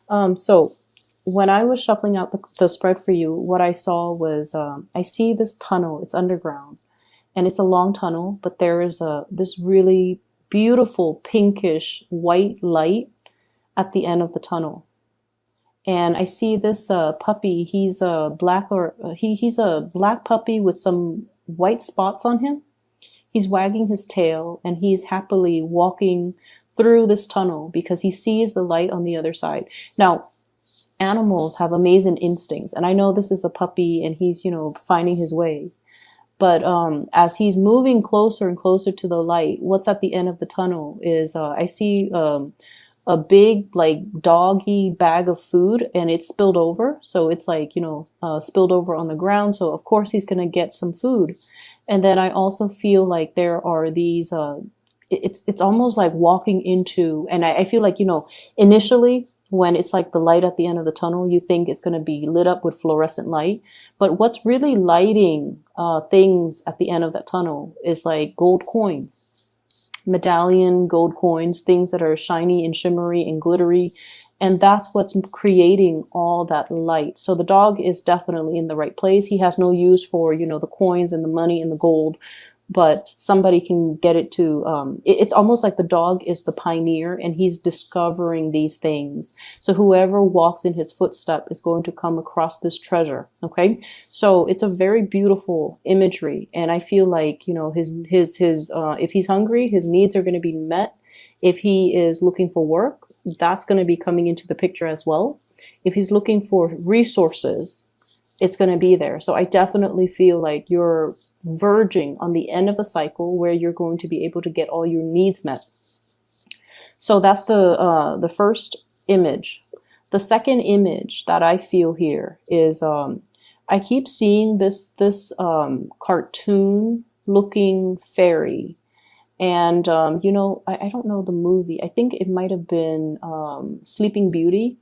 So when I was shuffling out the spread for you, what I saw was I see this tunnel. It's underground, and it's a long tunnel, but there is this really beautiful pinkish white light at the end of the tunnel. And I see this puppy. He's a black or he's a black puppy with some white spots on him. He's wagging his tail and he's happily walking through this tunnel because he sees the light on the other side. Now, animals have amazing instincts, and I know this is a puppy and he's, finding his way. But as he's moving closer and closer to the light, what's at the end of the tunnel is I see a big like doggy bag of food, and it's spilled over. So it's like, spilled over on the ground. So of course he's going to get some food. And then I also feel like there are these, it's almost like walking into, and I feel like, initially when it's like the light at the end of the tunnel, you think it's going to be lit up with fluorescent light. But what's really lighting things at the end of that tunnel is like gold coins, medallion gold coins, things that are shiny and shimmery and glittery. And that's what's creating all that light. So the dog is definitely in the right place. He has no use for, the coins and the money and the gold, but somebody can get it to, it's almost like the dog is the pioneer and he's discovering these things. So whoever walks in his footstep is going to come across this treasure. Okay. So it's a very beautiful imagery. And I feel like, if he's hungry, his needs are going to be met. If he is looking for work, that's going to be coming into the picture as well. If he's looking for resources, it's going to be there. So I definitely feel like you're verging on the end of a cycle where you're going to be able to get all your needs met. So that's the first image. The second image that I feel here is I keep seeing this cartoon looking fairy. And I don't know the movie. I think it might have been Sleeping Beauty,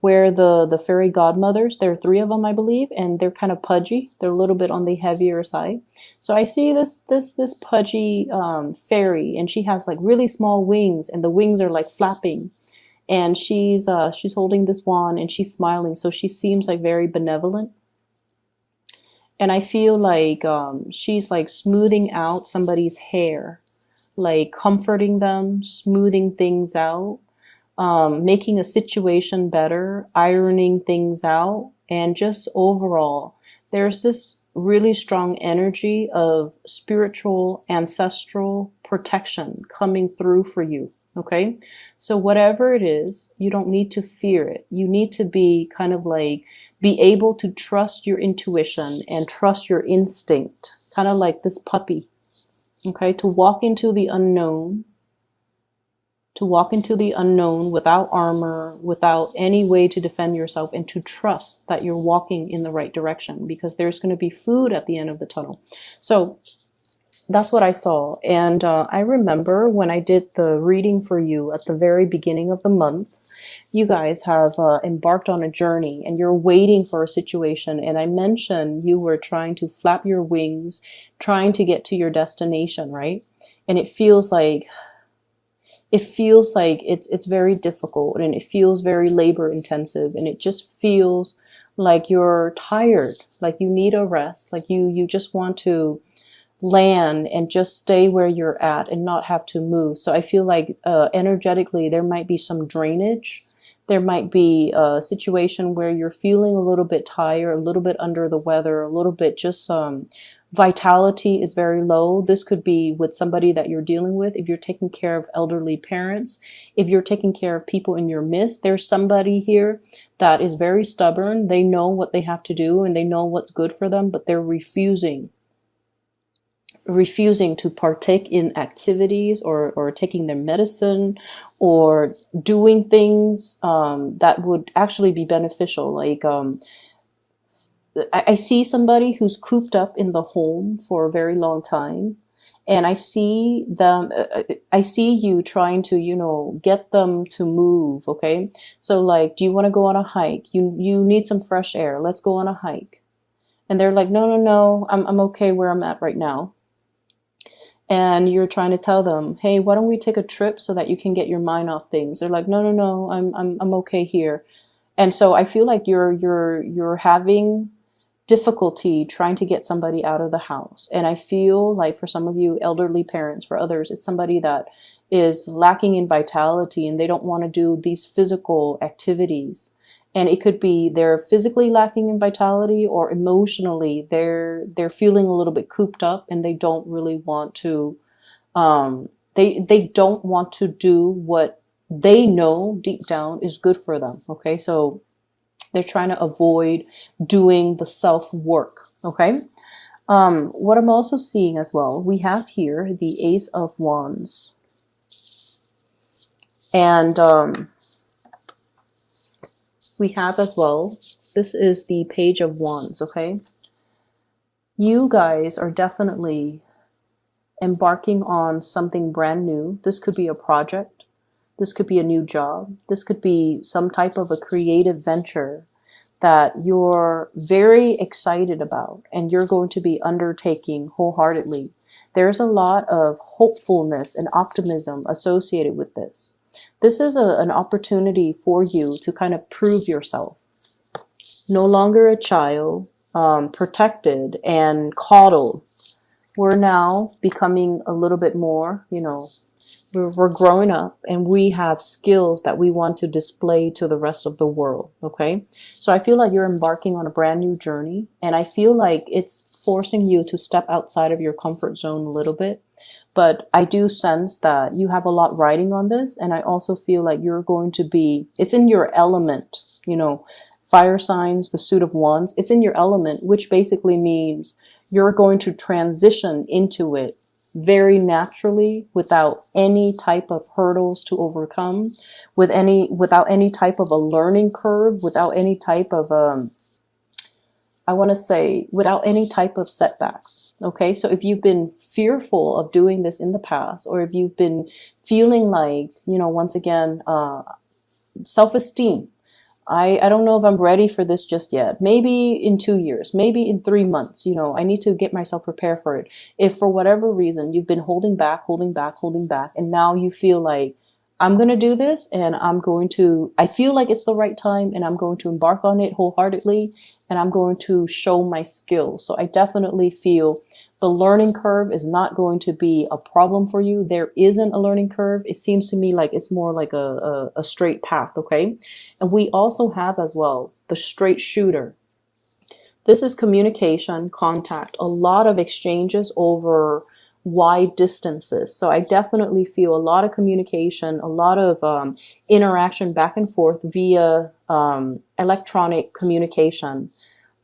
where the fairy godmothers, there are three of them, I believe, and they're kind of pudgy. They're a little bit on the heavier side. So I see this pudgy fairy, and she has like really small wings, and the wings are like flapping. And she's holding this wand, and she's smiling, so she seems like very benevolent. And I feel like she's like smoothing out somebody's hair, like comforting them, smoothing things out, making a situation better, ironing things out, and just overall, there's this really strong energy of spiritual, ancestral protection coming through for you. Okay. So whatever it is, you don't need to fear it. You need to be kind of like, be able to trust your intuition and trust your instinct, kind of like this puppy. Okay. To walk into the unknown, without armor, without any way to defend yourself, and to trust that you're walking in the right direction, because there's going to be food at the end of the tunnel. So that's what I saw. And I remember when I did the reading for you at the very beginning of the month, you guys have embarked on a journey and you're waiting for a situation. And I mentioned you were trying to flap your wings, trying to get to your destination, right? And it feels like it's very difficult, and it feels very labor intensive, and it just feels like you're tired, like you need a rest, like you just want to land and just stay where you're at and not have to move. So I feel like energetically there might be some drainage. There might be a situation where you're feeling a little bit tired, a little bit under the weather, a little bit just vitality is very low. This could be with somebody that you're dealing with. If you're taking care of elderly parents, if you're taking care of people in your midst, there's somebody here that is very stubborn. They know what they have to do and they know what's good for them, but they're refusing to partake in activities or taking their medicine or doing things that would actually be beneficial. Like I see somebody who's cooped up in the home for a very long time, and I see them. I see you trying to, get them to move. Okay, so like, do you want to go on a hike? You need some fresh air. Let's go on a hike. And they're like, no, no, no. I'm okay where I'm at right now. And you're trying to tell them, hey, why don't we take a trip so that you can get your mind off things? They're like, no, no, no. I'm okay here. And so I feel like you're having difficulty trying to get somebody out of the house. And I feel like for some of you elderly parents, for others, it's somebody that is lacking in vitality and they don't want to do these physical activities. And it could be they're physically lacking in vitality, or emotionally they're feeling a little bit cooped up and they don't really want to they don't want to do what they know deep down is good for them. Okay, so they're trying to avoid doing the self work. Okay, what I'm also seeing as well, we have here the Ace of Wands, and we have as well, this is the Page of Wands. Okay, you guys are definitely embarking on something brand new. This could be a project. This could be a new job. This could be some type of a creative venture that you're very excited about and you're going to be undertaking wholeheartedly. There's a lot of hopefulness and optimism associated with this. This is an opportunity for you to kind of prove yourself. No longer a child, protected and coddled. We're now becoming a little bit more, we're growing up and we have skills that we want to display to the rest of the world. Okay. So I feel like you're embarking on a brand new journey, and I feel like it's forcing you to step outside of your comfort zone a little bit. But I do sense that you have a lot riding on this. And I also feel like you're going to be, it's in your element, fire signs, the suit of wands, it's in your element, which basically means you're going to transition into it very naturally, without any type of hurdles to overcome, without any type of a learning curve, without any type of without any type of setbacks. Okay, so if you've been fearful of doing this in the past, or if you've been feeling like, once again, self-esteem, I don't know if I'm ready for this just yet. Maybe in 2 years, maybe in 3 months, I need to get myself prepared for it. If for whatever reason you've been holding back, and now you feel like, I'm going to do this and I feel like it's the right time and I'm going to embark on it wholeheartedly and I'm going to show my skills. So I definitely feel the learning curve is not going to be a problem for you. There isn't a learning curve. It seems to me like it's more like a straight path. Okay. And we also have as well the straight shooter. This is communication, contact, a lot of exchanges over wide distances. So I definitely feel a lot of communication, a lot of interaction back and forth via electronic communication,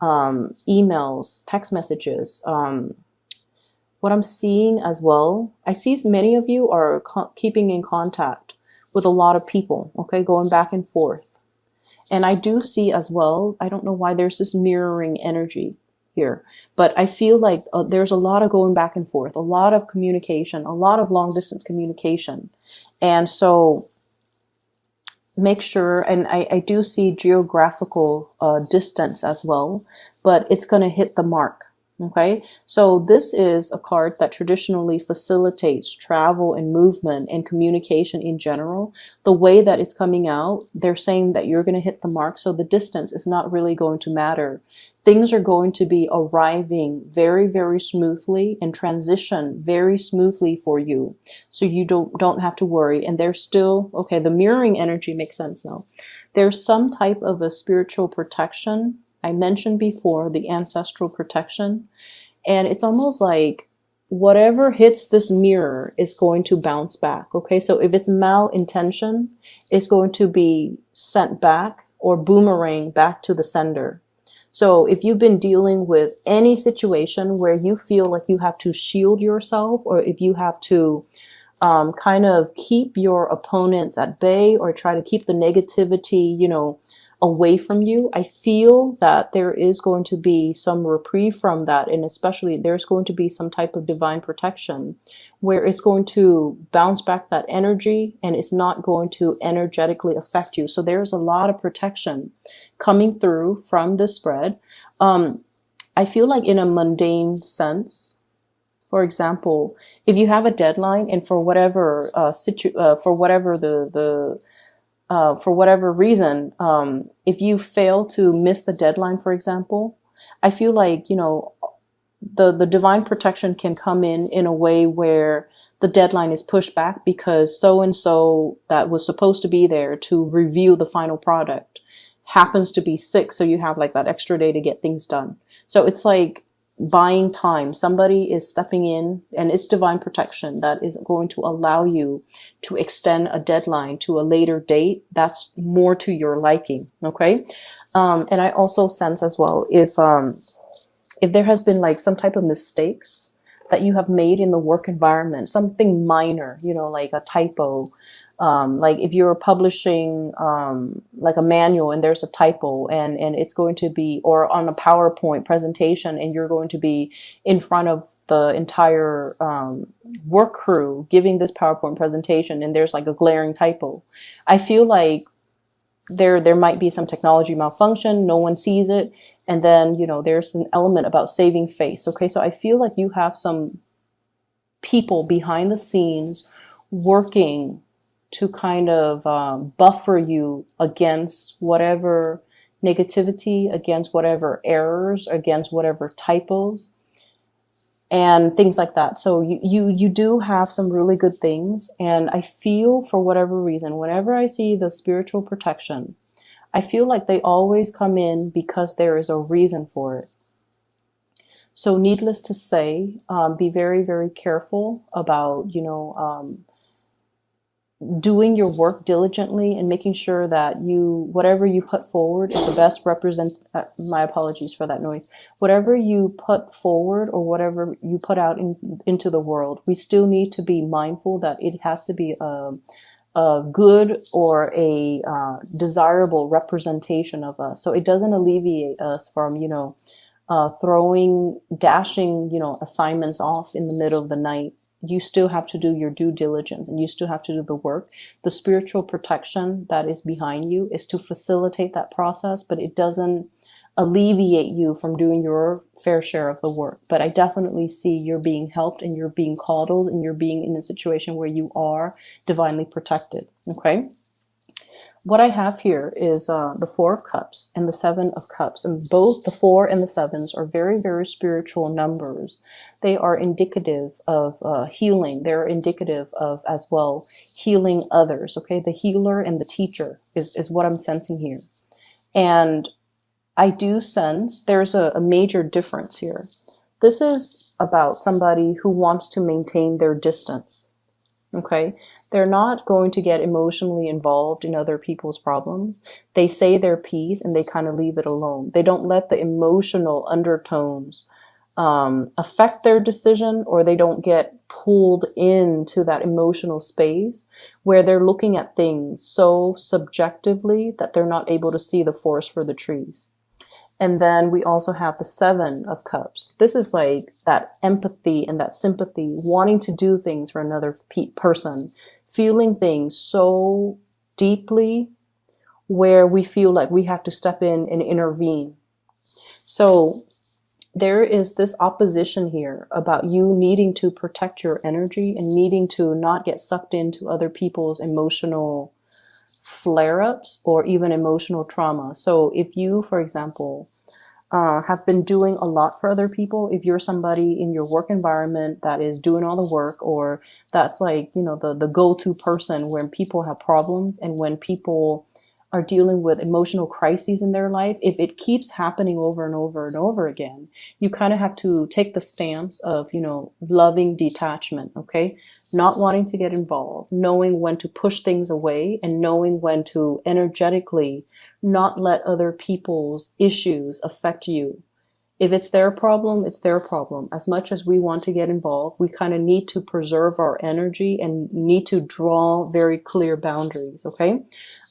emails, text messages. What I'm seeing as well, I see many of you are keeping in contact with a lot of people, okay, going back and forth. And I do see as well, I don't know why there's this mirroring energy here, but I feel like there's a lot of going back and forth, a lot of communication, a lot of long distance communication. And so make sure, and I do see geographical distance as well, but it's going to hit the mark. Okay, so this is a card that traditionally facilitates travel and movement and communication in general. The way that it's coming out, they're saying that you're going to hit the mark, so the distance is not really going to matter. Things are going to be arriving very, very smoothly and transition very smoothly for you, so you don't have to worry. And there's still, okay, the mirroring energy makes sense now. There's some type of a spiritual protection. I mentioned before the ancestral protection, and it's almost like whatever hits this mirror is going to bounce back. Okay, so if it's malintention, it's going to be sent back or boomerang back to the sender. So if you've been dealing with any situation where you feel like you have to shield yourself, or if you have to kind of keep your opponents at bay or try to keep the negativity, away from you, I feel that there is going to be some reprieve from that. And especially there's going to be some type of divine protection where it's going to bounce back that energy and it's not going to energetically affect you. So there's a lot of protection coming through from this spread. I feel like in a mundane sense, for example, if you have a deadline and for whatever, for whatever the for whatever reason, if you fail to miss the deadline, for example, I feel like, the divine protection can come in a way where the deadline is pushed back because so and so that was supposed to be there to review the final product happens to be sick, so you have like that extra day to get things done. So it's like buying time. Somebody is stepping in, and it's divine protection that is going to allow you to extend a deadline to a later date that's more to your liking. Okay. And I also sense as well, if there has been like some type of mistakes that you have made in the work environment, something minor, like a typo, like if you're publishing like a manual and there's a typo and it's going to be, or on a PowerPoint presentation and you're going to be in front of the entire work crew giving this PowerPoint presentation and there's like a glaring typo. I feel like there might be some technology malfunction, no one sees it, and then there's an element about saving face. Okay, so I feel like you have some people behind the scenes working to kind of buffer you against whatever negativity, against whatever errors, against whatever typos and things like that. So you do have some really good things. And I feel, for whatever reason, whenever I see the spiritual protection, I feel like they always come in because there is a reason for it. So needless to say, be very, very careful about, doing your work diligently and making sure that whatever you put forward is the best my apologies for that noise. Whatever you put forward or whatever you put out into the world, we still need to be mindful that it has to be a good or a desirable representation of us. So it doesn't alleviate us from, dashing, assignments off in the middle of the night. You still have to do your due diligence and you still have to do the work. The spiritual protection that is behind you is to facilitate that process, but it doesn't alleviate you from doing your fair share of the work. But I definitely see you're being helped and you're being coddled and you're being in a situation where you are divinely protected. Okay. What I have here is the Four of Cups and the Seven of Cups, and both the 4 and the 7s are very, very spiritual numbers. They are indicative of healing. They're indicative of, as well, healing others. Okay, the healer and the teacher is what I'm sensing here. And I do sense there's a major difference here. This is about somebody who wants to maintain their distance. Okay, they're not going to get emotionally involved in other people's problems. They say their piece and they kind of leave it alone. They don't let the emotional undertones affect their decision, or they don't get pulled into that emotional space where they're looking at things so subjectively that they're not able to see the forest for the trees. And then we also have the 7 of Cups. This is like that empathy and that sympathy, wanting to do things for another person, feeling things so deeply where we feel like we have to step in and intervene. So there is this opposition here about you needing to protect your energy and needing to not get sucked into other people's emotional flare-ups or even emotional trauma. So if you, for example, have been doing a lot for other people, if you're somebody in your work environment that is doing all the work, or that's like, the go-to person when people have problems and when people are dealing with emotional crises in their life, if it keeps happening over and over and over again, you kind of have to take the stance of, loving detachment, okay? Not wanting to get involved, knowing when to push things away and knowing when to energetically not let other people's issues affect you. If it's their problem, it's their problem. As much as we want to get involved, we kind of need to preserve our energy and need to draw very clear boundaries, okay?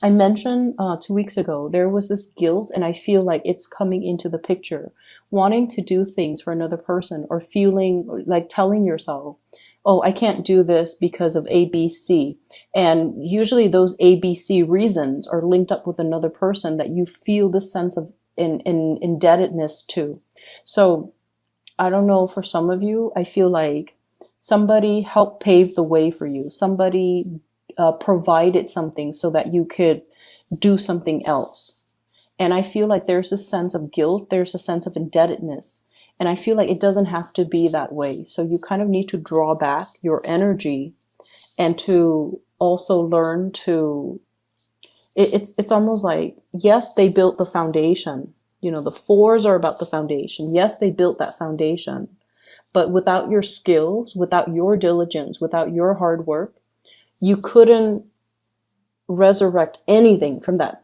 I mentioned 2 weeks ago, there was this guilt, and I feel like it's coming into the picture. Wanting to do things for another person, or feeling like telling yourself, oh, I can't do this because of A, B, C. And usually those A, B, C reasons are linked up with another person that you feel this sense of indebtedness to. So I don't know, for some of you, I feel like somebody helped pave the way for you. Somebody provided something so that you could do something else. And I feel like there's a sense of guilt, there's a sense of indebtedness. And I feel like it doesn't have to be that way. So you kind of need to draw back your energy and to also learn to, it's almost like, yes, they built the foundation. You know, the fours are about the foundation. Yes, they built that foundation. But without your skills, without your diligence, without your hard work, you couldn't resurrect anything from that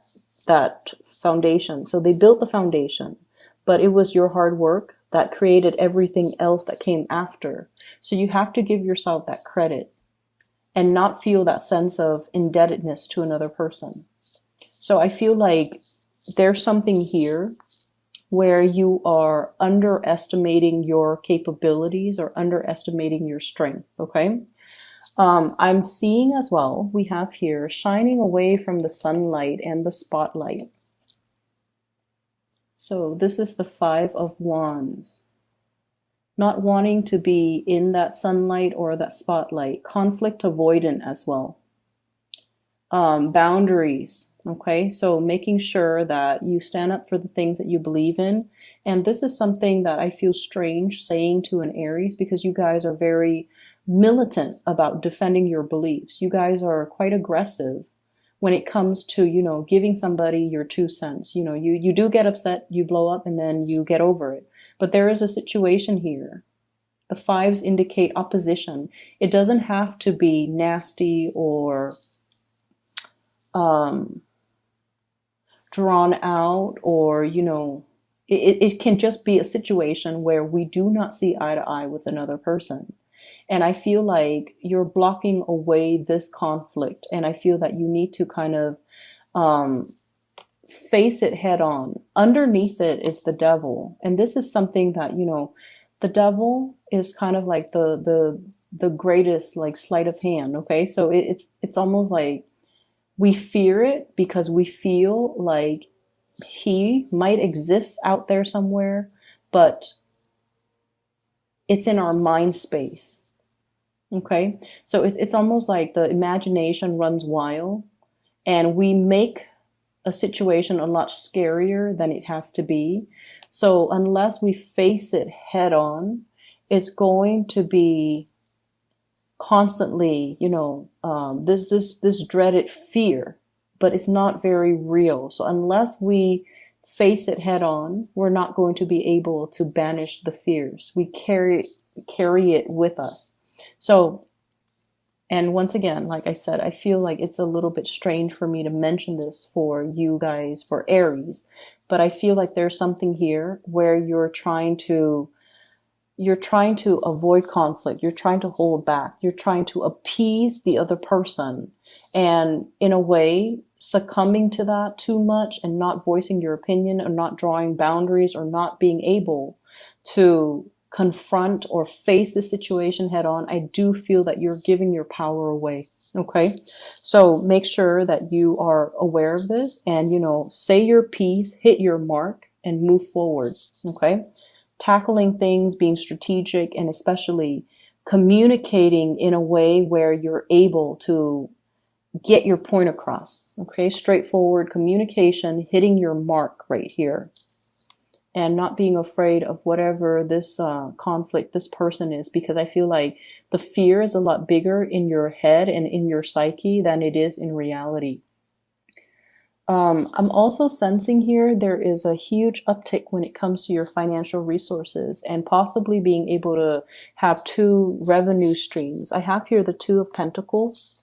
foundation. So they built the foundation, but it was your hard work that created everything else that came after. So you have to give yourself that credit and not feel that sense of indebtedness to another person. So I feel like there's something here where you are underestimating your capabilities or underestimating your strength, okay? I'm seeing as well, we have here shining away from the sunlight and the spotlight. So this is the Five of Wands. Not wanting to be in that sunlight or that spotlight. Conflict avoidant as well. Boundaries, okay? So making sure that you stand up for the things that you believe in. And this is something that I feel strange saying to an Aries, because you guys are very militant about defending your beliefs. You guys are quite aggressive when it comes to, you know, giving somebody your 2 cents. You know, you do get upset, you blow up, and then you get over it. But there is a situation here. The fives indicate opposition. It doesn't have to be nasty or drawn out, or, you know, it can just be a situation where we do not see eye to eye with another person. And I feel like you're blocking away this conflict. And I feel that you need to kind of face it head on. Underneath it is the devil. And this is something that, you know, the devil is kind of like the greatest like sleight of hand. Okay. So it's almost like we fear it because we feel like he might exist out there somewhere, but it's in our mind space. Okay. So it's almost like the imagination runs wild and we make a situation a lot scarier than it has to be. So unless we face it head on, it's going to be constantly, you know, this dreaded fear, but it's not very real. So unless we face it head on, we're not going to be able to banish the fears. We carry it with us. So, and once again, like I said, I feel like it's a little bit strange for me to mention this for you guys, for Aries, but I feel like there's something here where you're trying to avoid conflict. You're trying to hold back. You're trying to appease the other person. And in a way, succumbing to that too much and not voicing your opinion or not drawing boundaries or not being able to confront or face the situation head on, I do feel that you're giving your power away. Okay. So make sure that you are aware of this and, you know, say your piece, hit your mark and move forward. Okay. Tackling things, being strategic, and especially communicating in a way where you're able to get your point across. Okay, straightforward communication, hitting your mark right here, and not being afraid of whatever this conflict, this person is, because I feel like the fear is a lot bigger in your head and in your psyche than it is in reality. I'm also sensing here there is a huge uptick when it comes to your financial resources and possibly being able to have 2 revenue streams. I have here the 2 of Pentacles,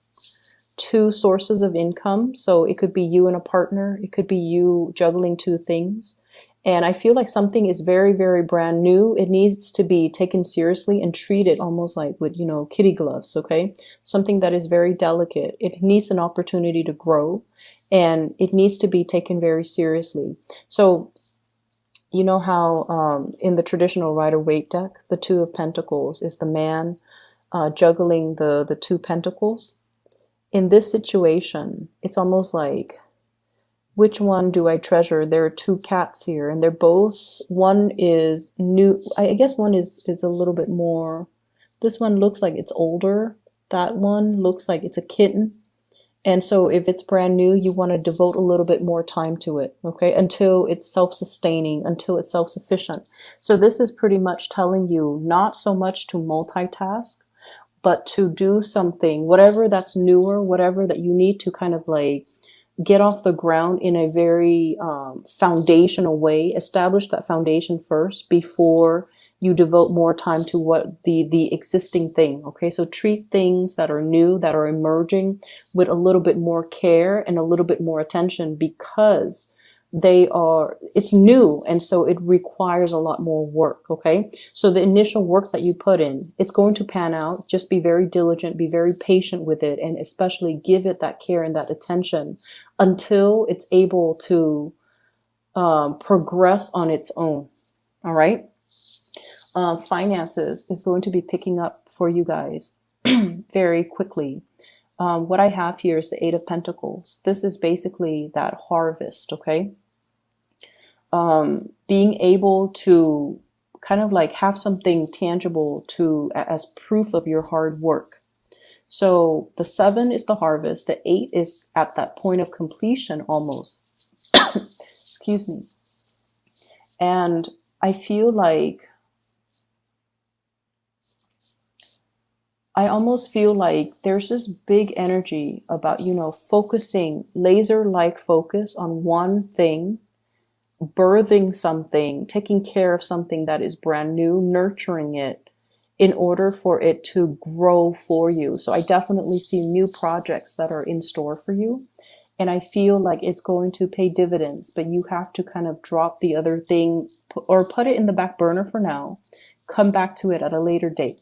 2 sources of income. So it could be you and a partner. It could be you juggling 2 things. And I feel like something is very, very brand new. It needs to be taken seriously and treated almost like with, you know, kitty gloves, okay? Something that is very delicate. It needs an opportunity to grow and it needs to be taken very seriously. So, you know how in the traditional Rider-Waite deck, the 2 of Pentacles is the man juggling the 2 pentacles. In this situation, it's almost like, which one do I treasure? There are 2 cats here, and they're both, one is new. I guess one is a little bit more, this one looks like it's older. That one looks like it's a kitten. And so if it's brand new, you want to devote a little bit more time to it, okay? Until it's self-sustaining, until it's self-sufficient. So this is pretty much telling you not so much to multitask, but to do something, whatever that's newer, whatever that you need to kind of like get off the ground in a very foundational way. Establish that foundation first before you devote more time to what the existing thing. Okay, so treat things that are new, that are emerging, with a little bit more care and a little bit more attention, because it's new, and so it requires a lot more work. Okay, so the initial work that you put in, it's going to pan out. Just be very diligent, be very patient with it, and especially give it that care and that attention until it's able to progress on its own. All right. Finances is going to be picking up for you guys very quickly. What I have here is the Eight of Pentacles. This is basically that harvest, okay? Being able to kind of like have something tangible to as proof of your hard work. So the 7 is the harvest. The 8 is at that point of completion almost. Excuse me. And I feel like I almost feel like there's this big energy about, focusing, laser-like focus on one thing, birthing something, taking care of something that is brand new, nurturing it in order for it to grow for you. So I definitely see new projects that are in store for you. And I feel like it's going to pay dividends, but you have to kind of drop the other thing or put it in the back burner for now. Come back to it at a later date.